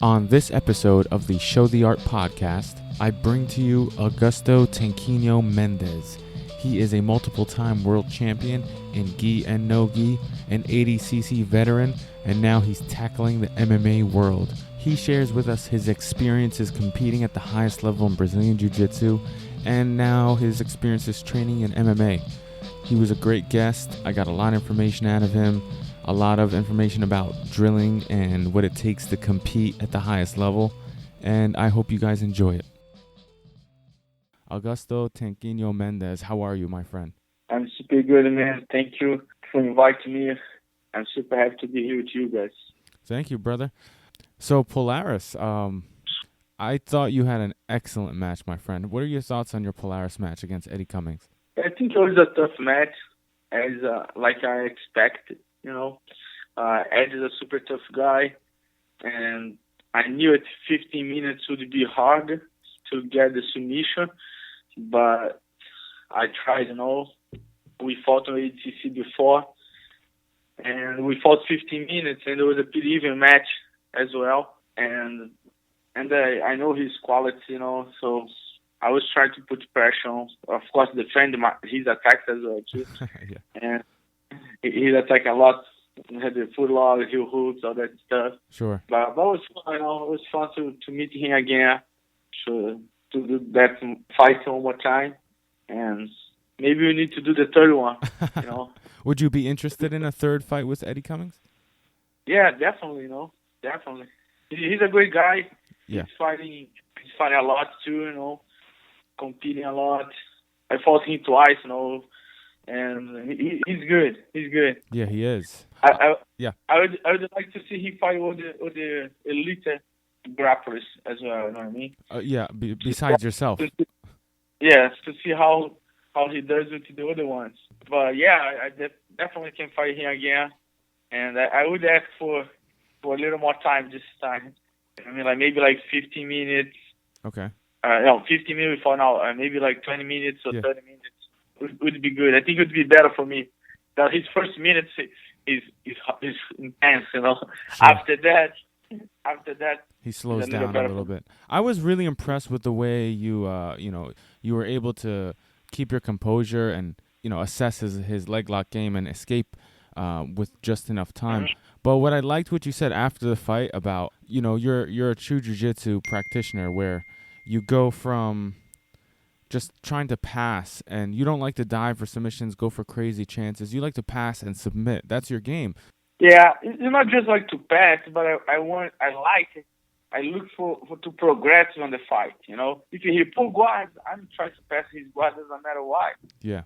On this episode of the Show the Art podcast, I bring to you Augusto Tanquinho Mendes. He is a multiple-time world champion in gi and no-gi, an ADCC veteran, and now he's tackling the MMA world. He shares with us his experiences competing at the highest level in Brazilian Jiu-Jitsu, and now his experiences training in MMA. He was a great guest. I got a lot of information out of him. A lot of information about drilling and what it takes to compete at the highest level, and I hope you guys enjoy it. Augusto Tanquinho Mendes, how are you, my friend? I'm super good, man. Thank you for inviting me. I'm super happy to be here with you guys. Thank you, brother. So, Polaris, I thought you had an excellent match, my friend. What are your thoughts on your Polaris match against Eddie Cummings? I think it was a tough match, as like I expected. Ed is a super tough guy, and I knew at 15 minutes would be hard to get the submission, but I tried, We fought on ADCC before, and we fought 15 minutes, and it was a pretty even match as well, and I know his quality, so I was trying to put pressure on, of course, defend his attacks as well, too. Yeah. And he attacked a lot. He had the foot log, heel hooks, all that stuff. Sure. But it was fun, It was fun to meet him again, to do that fight one more time. And maybe we need to do the third one, Would you be interested in a third fight with Eddie Cummings? Yeah, definitely, definitely. He's a great guy. Yeah. He's fighting a lot too, competing a lot. I fought him twice, and he's good. He's good. Yeah, he is. I would like to see him fight all the elite grapplers as well. You know what I mean? Yeah. Besides yourself. Yes, to see how he does with the other ones. But yeah, I definitely can fight him again, and I would ask for a little more time this time. I mean, maybe 15 minutes. Okay. 15 minutes for now. Maybe 20 minutes or 30 minutes would be good. I think it would be better for me. That his first minutes is intense, Sure. After that, he slows down a little bit. I was really impressed with the way you were able to keep your composure and assess his leg lock game and escape with just enough time. Mm-hmm. But what I liked what you said after the fight about you're a true jiu-jitsu practitioner where you go from just trying to pass, and you don't like to dive for submissions, go for crazy chances. You like to pass and submit. That's your game. Yeah, it's not just to pass, but I look for to progress on the fight. If he pull guards, I'm trying to pass his guards no matter what. Yeah.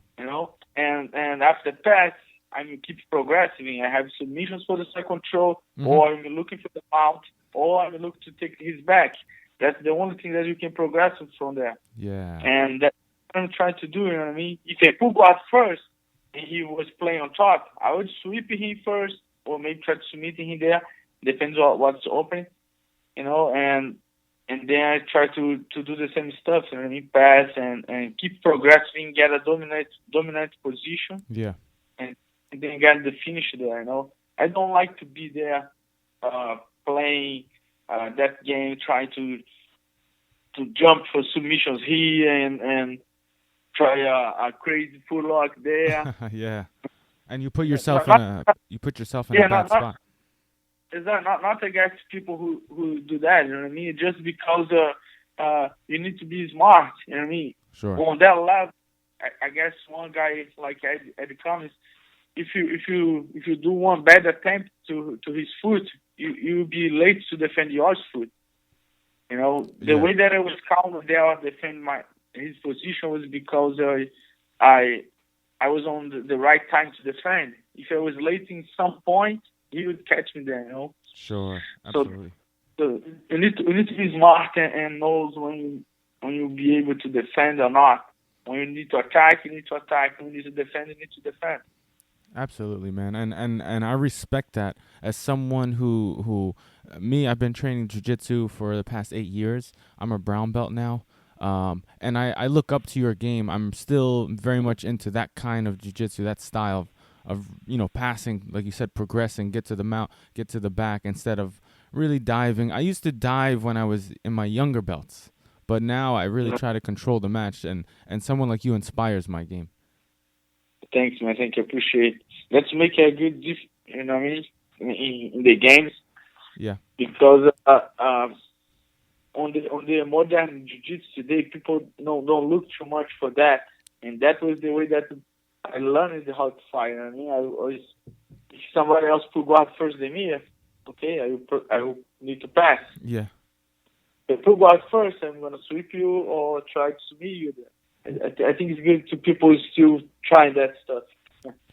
And after pass, I'm keep progressing. I have submissions for the side control, or I'm looking for the mount, or I'm looking to take his back. That's the only thing that you can progress from there. Yeah. And that's what I'm trying to do, you know what I mean? If I pull guard first and he was playing on top, I would sweep him first or maybe try to submit him there. Depends on what's open, and then I try to do the same stuff, you know what I mean? Pass and keep progressing, get a dominant position. Yeah. And then get the finish there, I don't like to be there playing that game, trying to jump for submissions here and try a crazy foot lock there. Yeah, and you put yourself in a bad spot. It's not against people who do that. You know what I mean? Just because you need to be smart. You know what I mean? Sure. On that level, I guess one guy like Eddie Cummings, if you do one bad attempt to his foot, you'll be late to defend your foot. The way that I was calm there, defend his position was because I was on the right time to defend. If I was late in some point, he would catch me there. Sure, absolutely. So you need to be smart and knows when you'll be able to defend or not. When you need to attack, you need to attack. When you need to defend, you need to defend. Absolutely, man, and I respect that as someone who I've been training jiu-jitsu for the past 8 years. I'm a brown belt now, and I look up to your game. I'm still very much into that kind of jiu-jitsu, that style of passing, like you said, progressing, get to the mount, get to the back, instead of really diving. I used to dive when I was in my younger belts, but now I really try to control the match, and someone like you inspires my game. Thanks, man. Thank you. Appreciate it. Let's make a good, you know what I mean, in the games. Yeah. Because on the modern jiu-jitsu today, people don't look too much for that, and that was the way that I learned how to fight. You know what I mean, I always, if somebody else put guard first than me, okay, I will need to pass. Yeah. If you put guard first, I'm gonna sweep you or try to submit you. I think it's good to people still trying that stuff.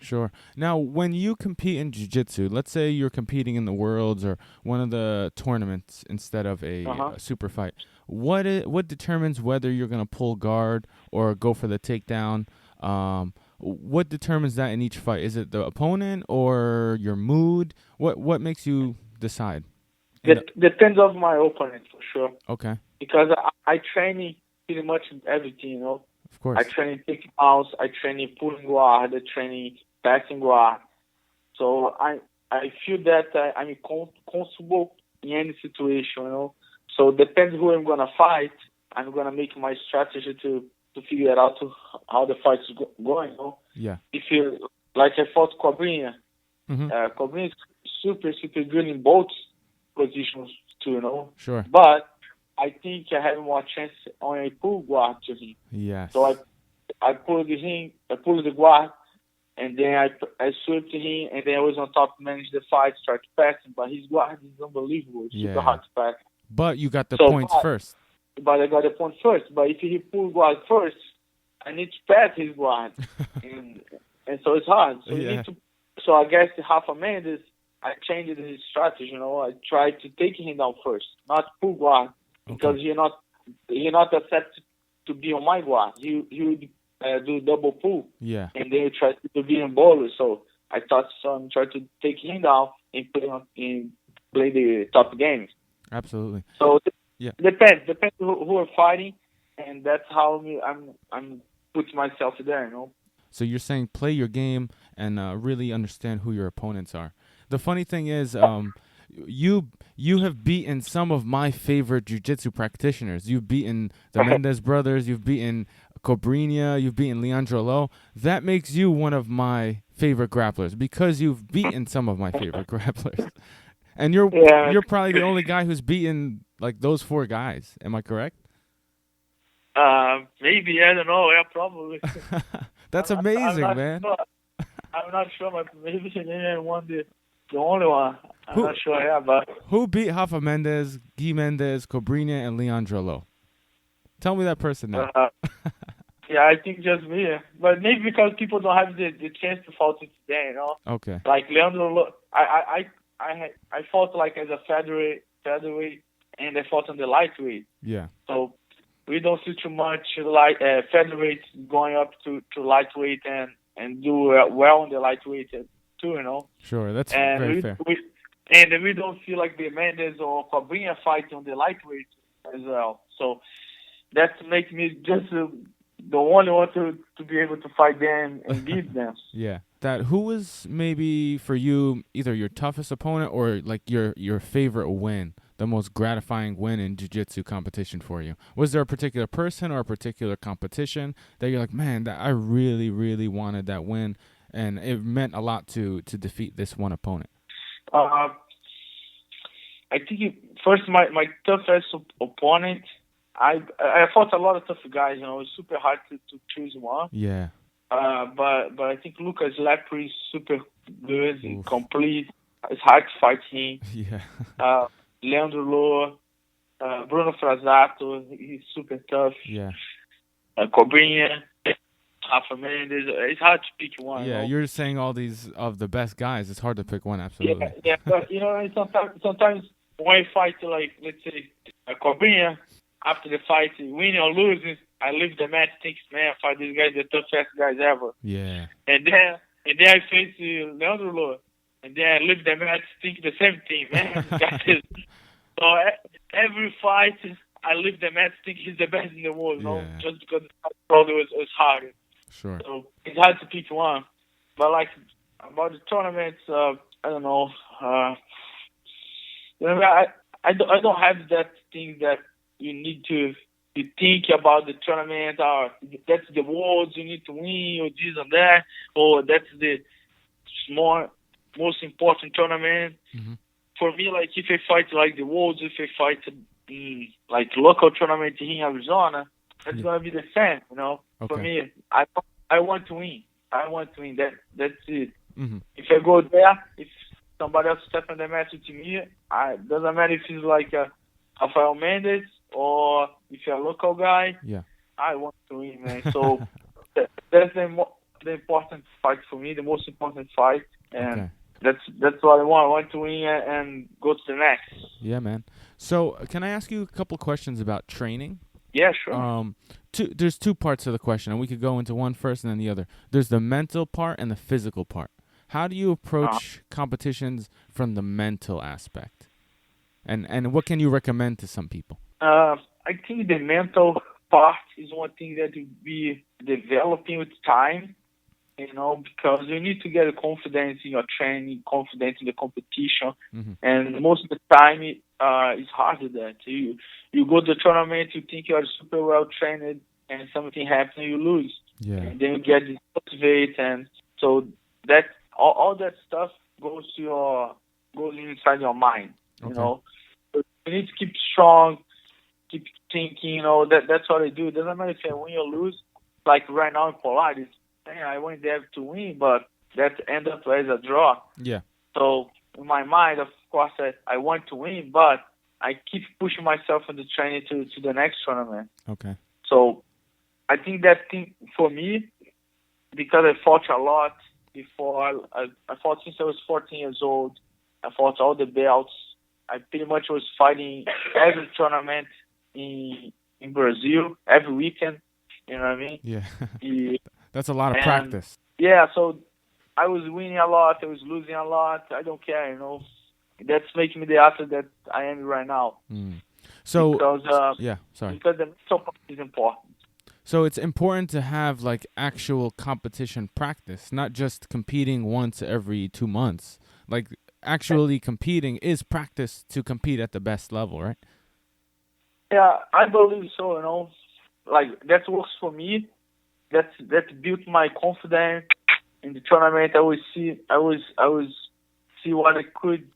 Sure. Now, when you compete in jiu-jitsu, let's say you're competing in the Worlds or one of the tournaments instead of a super fight, what determines whether you're going to pull guard or go for the takedown? What determines that in each fight? Is it the opponent or your mood? What makes you decide? Depends on my opponent, for sure. Okay. Because I train pretty much everything, you know. Of course. I train takedowns, I train pulling guard, I train passing guard. So I feel that I'm comfortable in any situation, you know. So depends who I'm gonna fight. I'm gonna make my strategy to figure out how the fight is going, you know. Yeah. If you like, I fought Cobrinha. Cobrinha is super good in both positions too, you know. Sure. But I think I have more chance on a pull guard to him. Yes. So I pulled the guard, and then I swept him, and then I was on top, managed the fight, start to pass him. But his guard is unbelievable. It's super hard to pass. But you got the points first. But I got the point first. But if he pull guard first, I need to pass his guard, and so it's hard. So you need to. So I guess Rafa Mendes, I changed his strategy. You know, I tried to take him down first, not pull guard. Because he not accept to be on my guard. He would do double pull. Yeah. And then he try to be in bowler. So I thought I'm trying to take him down and play the top games. Absolutely. So depends who I'm fighting, and that's how I'm putting myself there. You know. So you're saying play your game and really understand who your opponents are. The funny thing is, you have beaten some of my favorite jiu-jitsu practitioners. You've beaten the Mendes brothers. You've beaten Cobrinha. You've beaten Leandro Lo. That makes you one of my favorite grapplers because you've beaten some of my favorite grapplers. And you're probably the only guy who's beaten like those four guys. Am I correct? Maybe, I don't know. Yeah, probably. That's amazing, man. Sure. I'm not sure, but maybe I won the only one. I'm not sure, but... Who beat Rafa Mendes, Guy Mendes, Cobrinha, and Leandro Lo? Tell me that person now. Yeah, I think just me. But maybe because people don't have the chance to fight it today, you know? Okay. Like Leandro Lo, I fought like as a featherweight, and I fought on the lightweight. Yeah. So we don't see too much like featherweight going up to lightweight and do well on the lightweight too, you know? Sure, that's very fair. And we don't see like the Mendes or Cobrinha fighting on the lightweight as well. So that makes me just the only one to be able to fight them and beat them. Yeah. Who was maybe for you either your toughest opponent or like your favorite win, the most gratifying win in jiu-jitsu competition for you? Was there a particular person or a particular competition that you're like, man, that I really, really wanted that win, and it meant a lot to defeat this one opponent? I think first my toughest opponent. I fought a lot of tough guys. You know, it's super hard to choose one. Yeah. But I think Lucas Lepre is super good and complete. It's hard to fight him. Yeah. Leandro Lo, Bruno Frazato, he's super tough. Yeah. Cobrinha, Rafa Mendes. It's hard to pick one. Yeah, you know? You're saying all these of the best guys. It's hard to pick one. Absolutely. Yeah, but you know, sometimes when I fight, like let's say Cobrinha, after the fight, winning or losing, I leave the match thinking, man, I fight these guys, the toughest guys ever. Yeah. And then I face Leandro Lo, and then I leave the match thinking the same thing, man. So every fight, I leave the match thinking he's the best in the world, you know, just because the fight probably was hard. Sure. So it's hard to pick one. But like about the tournaments, I don't know. You know, I don't have that thing that you need to think about the tournament, or that's the worlds you need to win, or this and that, or that's the most important tournament. Mm-hmm. For me, like if I fight like the worlds, if I fight in like local tournament in Arizona, that's gonna be the same. You know, for me, I want to win. I want to win. That's it. Mm-hmm. If I go there, if somebody else step on the match with me, doesn't matter if it's like Rafael Mendes or if you're a local guy. Yeah. I want to win, man. So that's the important fight for me, the most important fight, and that's what I want. I want to win and go to the next. Yeah, man. So can I ask you a couple questions about training? Yeah, sure. There's two parts of the question, and we could go into one first and then the other. There's the mental part and the physical part. How do you approach competitions from the mental aspect? And what can you recommend to some people? I think the mental part is one thing that will be developing with time, you know, because you need to get confidence in your training, confidence in the competition, and most of the time it's hard to that. You go to the tournament, you think you are super well trained, and something happens, you lose, and then you get dismotivated, and so that all that stuff goes inside your mind, you know. So you need to keep strong, keep thinking, you know, that's what I do. It doesn't matter if I win or lose. Like right now in Pilates, I went there to win, but that ended up as a draw. Yeah. So in my mind, of course, I want to win, but I keep pushing myself in the training to the next tournament. Okay. So I think that thing for me, because I fought a lot before, I fought since I was 14 years old. I fought all the belts. I pretty much was fighting every tournament in Brazil, every weekend. You know what I mean? Yeah. That's a lot of practice. Yeah, so I was winning a lot. I was losing a lot. I don't care, you know. That's making me the athlete that I am right now. So, because the mental part is important. So it's important to have like actual competition practice, not just competing once every 2 months. Like actually competing is practice to compete at the best level, right? Yeah, I believe so, you know. Like that works for me. That built my confidence in the tournament. I always see what it could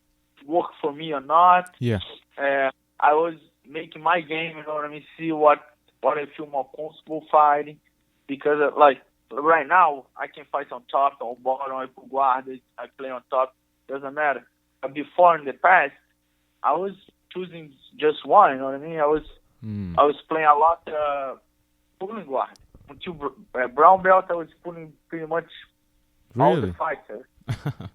work for me or not. Yeah. I was making my game, you know what I mean, see what I feel more comfortable fighting, because like right now I can fight on top, on bottom, I put guard, I play on top, doesn't matter. But before in the past, I was choosing just one, you know what I mean? I was playing a lot pulling guard. Until brown belt, I was pulling pretty much all the fighters.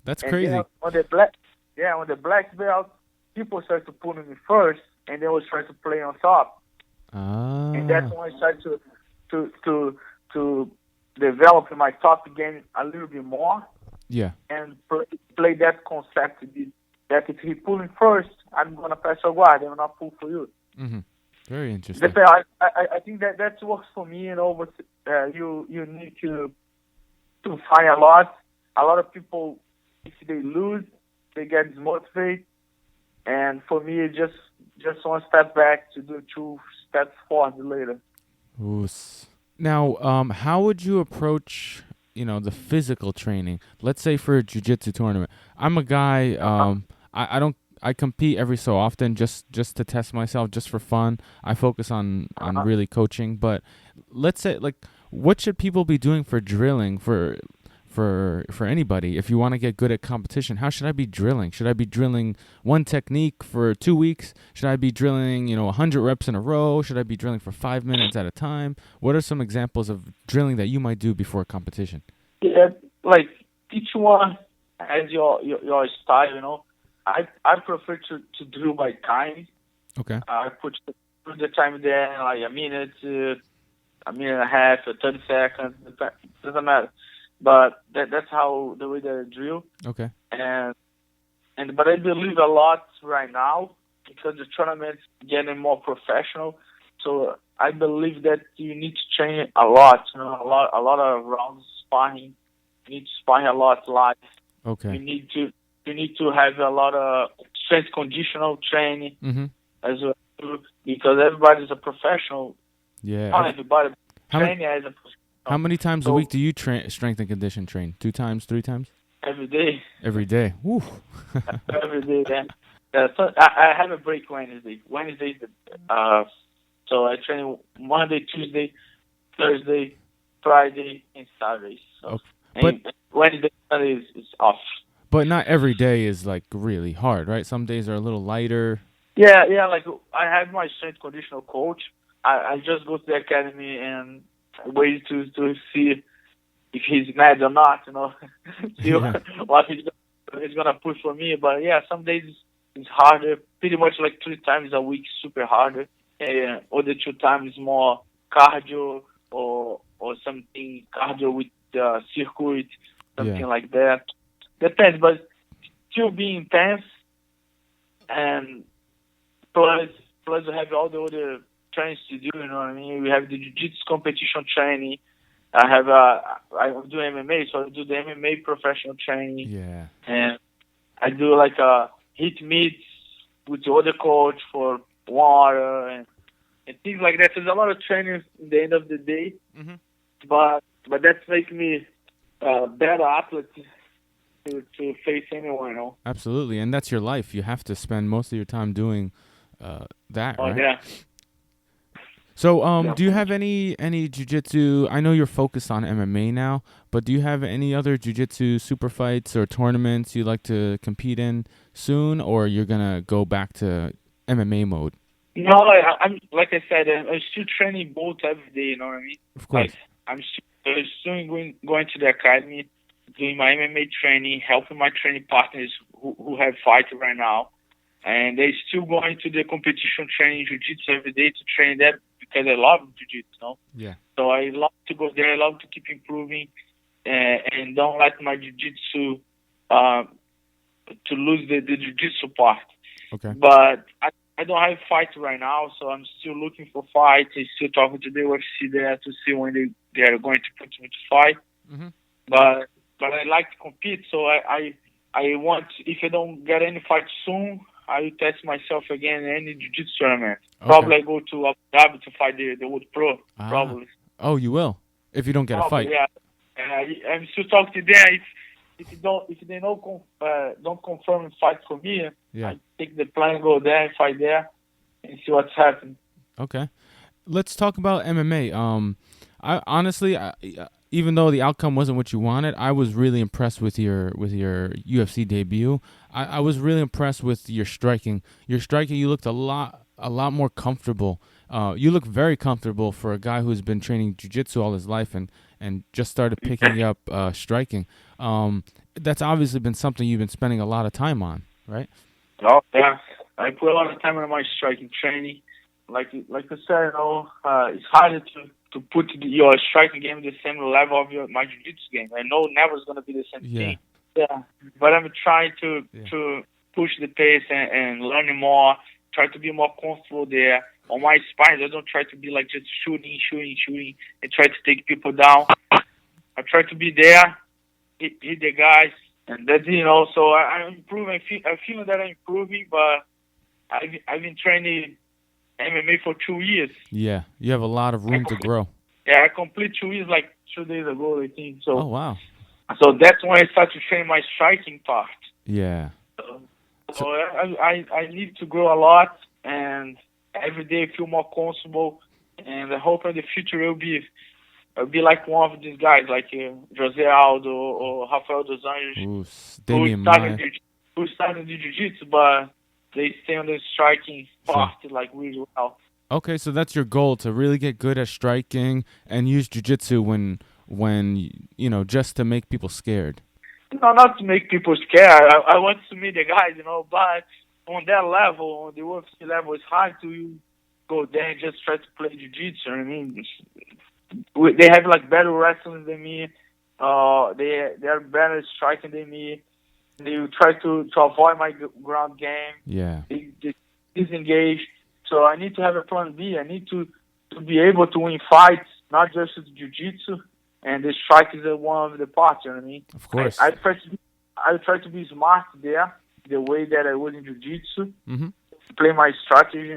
That's crazy. Then on the black belt, people started to pull me first, and then I was trying to play on top. And that's when I started to develop my top game a little bit more. Yeah. And play that concept that if he pulling first, I'm gonna press your guard. I'm not pull for you. Mm-hmm. Very interesting. I think that works for me. You know, but you need to fight a lot. A lot of people, if they lose, they get dismotivated. And for me, just one step back to do 2 steps forward later. Now, how would you approach, the physical training? Let's say for a jiu-jitsu tournament. I'm a guy, I compete every so often just to test myself, just for fun. I focus on really coaching, but let's say, like, what should people be doing for drilling for anybody if you want to get good at competition? How should I be drilling? Should I be drilling one technique for 2 weeks? Should I be drilling, 100 reps in a row? Should I be drilling for 5 minutes at a time? What are some examples of drilling that you might do before a competition? Yeah, like each one has your style, I prefer to drill by time. Okay. I put the time there, like a minute and a half, 30 seconds. Doesn't matter. But that's how the way that I drill. Okay. But I believe a lot right now because the tournament's getting more professional. So I believe that you need to train a lot. A lot of rounds sparring. You need to spar a lot live. Okay. You need to have a lot of strength conditional training Mm-hmm. as well, because everybody's a professional. Yeah. Not everybody How training as a professional. How many times a So week do you strength and condition train? 2 times, 3 times? every day. Every day. Woo. Every day, yeah. So I have a break Wednesday. Wednesday, so I train Monday, Tuesday, Thursday, Friday, and Saturday. So, Okay. and Wednesday, Sunday is off. But not every day is like really hard, right? Some days are a little lighter. Yeah. Like I have my strength conditional coach. I just go to the academy and wait to see if he's mad or not. See what he's gonna push for me. But yeah, some days it's harder. Pretty much like 3 times a week, super harder. Other 2 times more cardio or something cardio with circuit, something like that. Depends, but still being intense, and plus we have all the other trainings to do. You know what I mean? We have the Jiu-Jitsu competition training. I do MMA, so I do the MMA professional training. Yeah. And I do like a hit meets with the other coach for water and things like that. There's a lot of training in the end of the day, but that's making me a better athlete to face anyone. Absolutely, and that's your life. You have to spend most of your time doing that, right? Yeah. So, do you have any jiu-jitsu? I know you're focused on MMA now, but do you have any other jiu-jitsu super fights or tournaments you'd like to compete in soon, or you're gonna go back to MMA mode? No, I'm like I said, I'm still training both every day. You know what I mean? Of course. Like, I'm still going to the academy, doing my MMA training, helping my training partners who have fights right now, and they're still going to the competition training Jiu-Jitsu every day to train that because I love Jiu-Jitsu. Yeah. So I love to go there. I love to keep improving, and don't let my Jiu-Jitsu to lose the Jiu-Jitsu part. Okay. But I don't have fights right now, so I'm still looking for fights. I'm still talking to the UFC there to see when they are going to put me to fight. Mm-hmm. But I like to compete, so I want, if I don't get any fight soon, I will test myself again in any jiu-jitsu tournament. Okay. Probably I go to Abu Dhabi to fight the World Pro. Probably. Oh, you will if you don't get a fight. Yeah. I'm still talking to them. If they don't confirm a fight for me, I take the plane, go there, and fight there, and see what's happening. Okay, let's talk about MMA. I honestly, even though the outcome wasn't what you wanted, I was really impressed with your UFC debut. I was really impressed with your striking. Your striking, you looked a lot more comfortable. You look very comfortable for a guy who's been training jiu-jitsu all his life and just started picking up striking. That's obviously been something you've been spending a lot of time on, right? Oh yeah, I put a lot of time on my striking training. Like I said, it's harder to put your striking game at the same level of my jiu-jitsu game. I know never is going to be the same thing. Yeah, but I'm trying to push the pace and learning more. Try to be more comfortable there. On my spines, I don't try to be like just shooting, and try to take people down. I try to be there, hit the guys, and that's So I'm improving. I feel that I'm improving, but I've been training MMA for 2 years. Yeah, you have a lot of room to grow. Yeah, I completed 2 years like 2 days ago, I think. So. Oh wow. So that's when I started to train my striking part. Yeah. So I need to grow a lot, and every day I feel more comfortable, and I hope in the future I'll be like one of these guys, like Jose Aldo or Rafael dos Anjos, who started the Jiu-Jitsu, but they stay on the striking part like really well. Okay, so that's your goal, to really get good at striking and use Jiu-Jitsu when just to make people scared. No, not to make people scared. I want to meet the guys, but on that level, on the UFC level, it's hard to go there and just try to play jiu-jitsu. I mean, they have like better wrestling than me. They are better striking than me. They try to avoid my ground game. Yeah. They disengage. So I need to have a plan B. I need to be able to win fights, not just with jiu-jitsu. And the strike is one of the parts, you know what I mean? Of course. I try to be smart there, the way that I was in Jiu-Jitsu, Mm-hmm. play my strategy,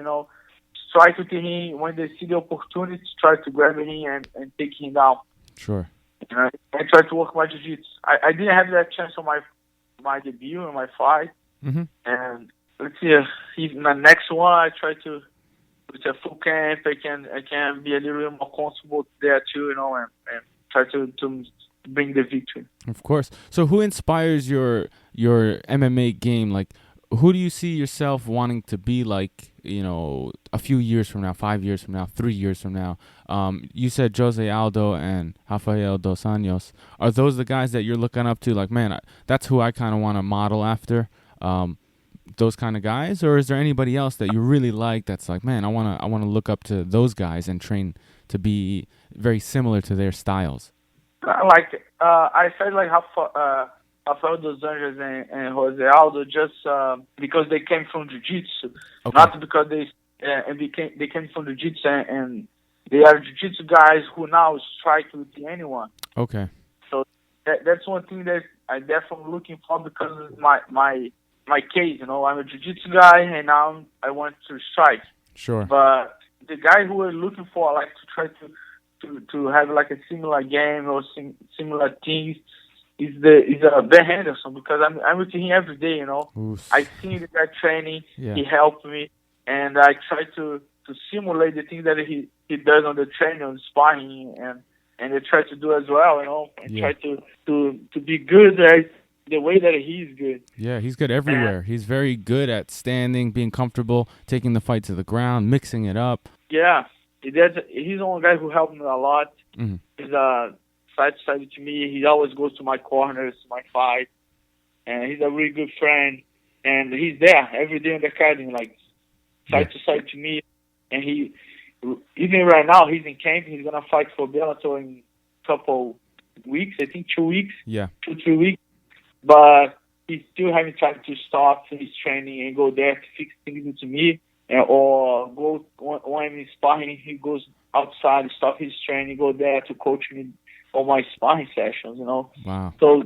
try to take him when they see the opportunity, try to grab him and take him down. Sure. I try to work my Jiu-Jitsu. I didn't have that chance on my debut and my fight. Mm-hmm. And let's see, in the next one, I try to, with a full camp, I can be a little bit more comfortable there too, and try to bring the victory. Of course. So who inspires your MMA game? Like, who do you see yourself wanting to be like, a few years from now, 5 years from now, 3 years from now? You said Jose Aldo and Rafael Dos Anjos. Are those the guys that you're looking up to? Like, man, that's who I kind of want to model after. Those kind of guys, or is there anybody else that you really like that's like, man, I wanna look up to those guys and train to be very similar to their styles? I said like Rafael Dos Anjos and Jose Aldo just because they came from Jiu-Jitsu, not because they came from Jiu-Jitsu and they are Jiu-Jitsu guys who now strike with anyone. Okay. So that's one thing that I definitely looking for because my case, I'm a Jiu-Jitsu guy and now I want to strike. Sure. But the guy who we're looking for, like to try to have like a similar game or similar things, is Ben Henderson, because I'm with him every day. Oof. I see the guy training. Yeah. He helped me, and I try to simulate the things that he does on the training, on the sparring, and I try to do as well. And try to be good at the way that he's good. Yeah, he's good everywhere. He's very good at standing, being comfortable, taking the fight to the ground, mixing it up. Yeah, he's the one guy who helped me a lot. Mm-hmm. He's side to me. He always goes to my corners, my fight, and he's a really good friend. And he's there every day in the academy, like side to side to me. And he, even right now, he's in camp. He's gonna fight for Bellator in a couple weeks. I think 2 weeks. Yeah. 2-3 weeks. But he's still having time to stop his training and go there to fix things to me, or go when I'm sparring. He goes outside, stop his training, go there to coach me on my sparring sessions. Wow. So,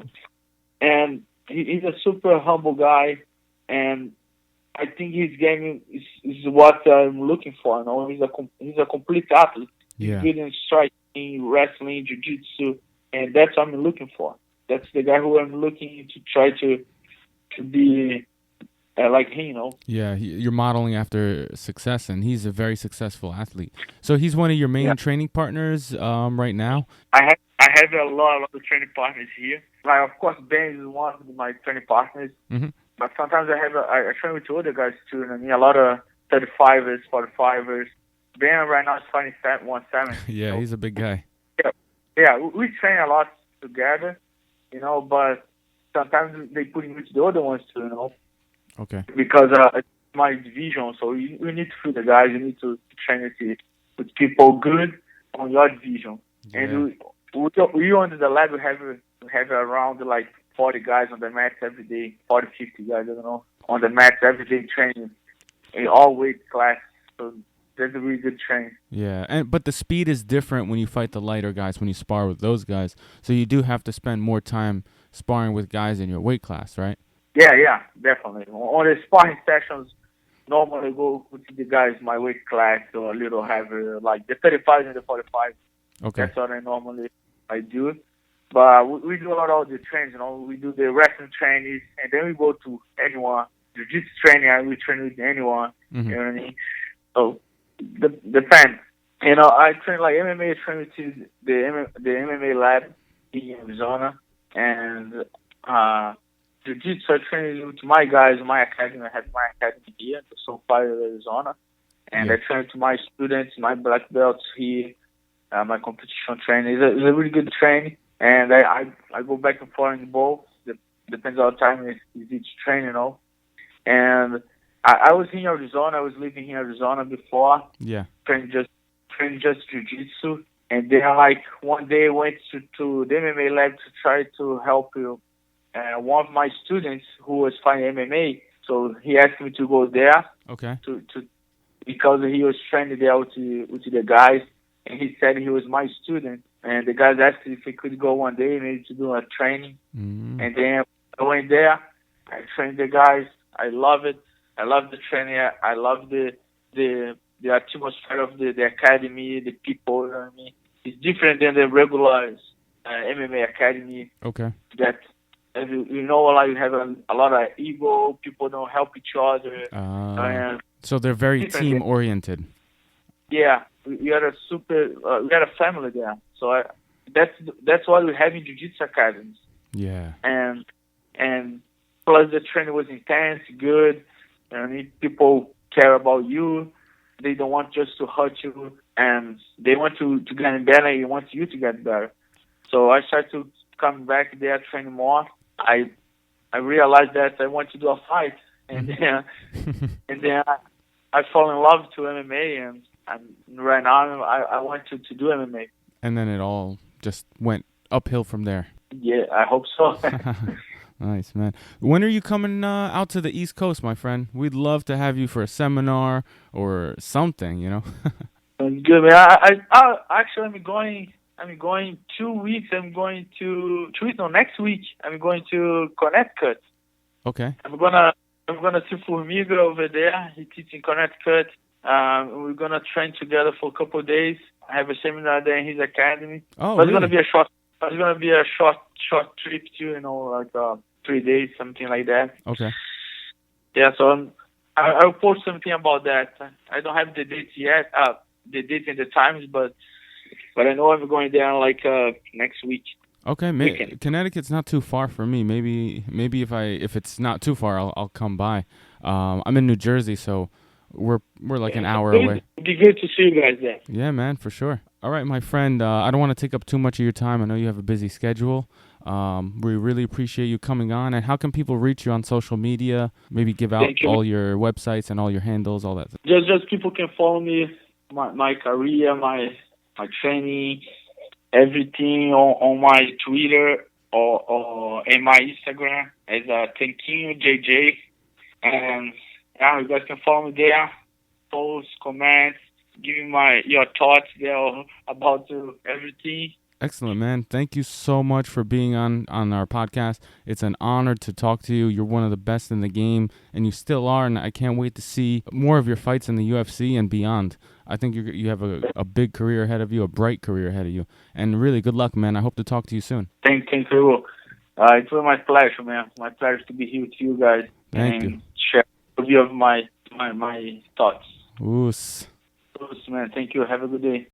and he's a super humble guy, and I think his game is what I'm looking for. He's a complete athlete. Yeah. He's good in striking, wrestling, jiu-jitsu, and that's what I'm looking for. That's the guy who I'm looking to try to be like him, Yeah, you're modeling after success, and he's a very successful athlete. So he's one of your main training partners right now? I have a lot of training partners here. Like, of course, Ben is one of my training partners. Mm-hmm. But sometimes I train with other guys too. A lot of 35ers, 45ers. Ben right now is fighting 170. Yeah, he's a big guy. Yeah, we train a lot together. But sometimes they put me with the other ones too, Okay. Because it's my division, so we need to feel the guys. You need to train with people good on your division. Yeah. And we on the lab, we have around like 40 guys on the mat every day, 40, 50 guys, I don't know, on the mat every day training in all weight class. So that's a really good training. Yeah, but the speed is different when you fight the lighter guys, when you spar with those guys. So you do have to spend more time sparring with guys in your weight class, right? Yeah, definitely. On the sparring sessions, normally I go with the guys my weight class or a little heavier, like the 35 and the 45. Okay. That's what I do. But we do a lot of the trainings, we do the wrestling trainings, and then we go to anyone, jiu-jitsu training, and we train with anyone, mm-hmm. You know what I mean? So, depends. I train like MMA, I train with the MMA lab in Arizona, and jiu-jitsu, I train with my guys, my academy. I have my academy here in Sunfire, Arizona, and I train to my students, my black belts here, my competition training. It's a really good training, and I go back and forth in both. Depends on the time is each training, And I was in Arizona. I was living in Arizona before. Yeah. Training just jiu-jitsu. And then, like, one day I went to the MMA lab to try to help one of my students who was fighting MMA. So he asked me to go there. Okay. Because he was training there with the guys. And he said he was my student. And the guys asked if he could go one day maybe to do a training. Mm-hmm. And then I went there. I train the guys. I love it. I love the training. I love the atmosphere of the academy, the people. You know what I mean? It's different than the regular MMA academy. Okay. That you know, like you have a lot of ego. People don't help each other. So they're very team oriented. Yeah, we are a we are a family there. So that's what we have in Jiu-Jitsu academies. Yeah. And plus the training was intense, good. And people care about you. They don't want just to hurt you, and they want to get better. And they want you to get better. So I started to come back there, train more. I realized that I want to do a fight, and then I fall in love to MMA, and right now I want to do MMA. And then it all just went uphill from there. Yeah, I hope so. Nice, man. When are you coming out to the East Coast, my friend? We'd love to have you for a seminar or something, you know. Good, man. I actually I'm going 2 weeks. I'm going to 2 weeks. No, next week. I'm going to Connecticut. Okay. I'm gonna see Formiga over there. He teaches in Connecticut. We're gonna train together for a couple of days. I have a seminar there in his academy. Oh, but really? It's gonna be a short trip too. You know, like 3 days, something like that. Okay. Yeah. So I'll post something about that. I don't have the dates yet. The date and the times, but I know I'm going there like next week. Okay, Connecticut's not too far for me. Maybe if it's not too far, I'll come by. I'm in New Jersey, so we're like an hour away. It'd be good to see you guys there. Yeah, man, for sure. All right, my friend. I don't want to take up too much of your time. I know you have a busy schedule. We really appreciate you coming on. And how can people reach you on social media? Maybe give out all your websites and all your handles, all that. Just people can follow me, my career, my training, everything on my Twitter or in my Instagram as Tanquinho JJ. And yeah, you guys can follow me there. Post, comments, give me your thoughts there about everything. Excellent, man. Thank you so much for being on our podcast. It's an honor to talk to you. You're one of the best in the game, and you still are, and I can't wait to see more of your fights in the UFC and beyond. I think you have a big career ahead of you, a bright career ahead of you, and really good luck, man. I hope to talk to you soon. Thank you. It was my pleasure, man. My pleasure to be here with you guys. Thank you. Share a few of my thoughts. Oos. Man, thank you. Have a good day.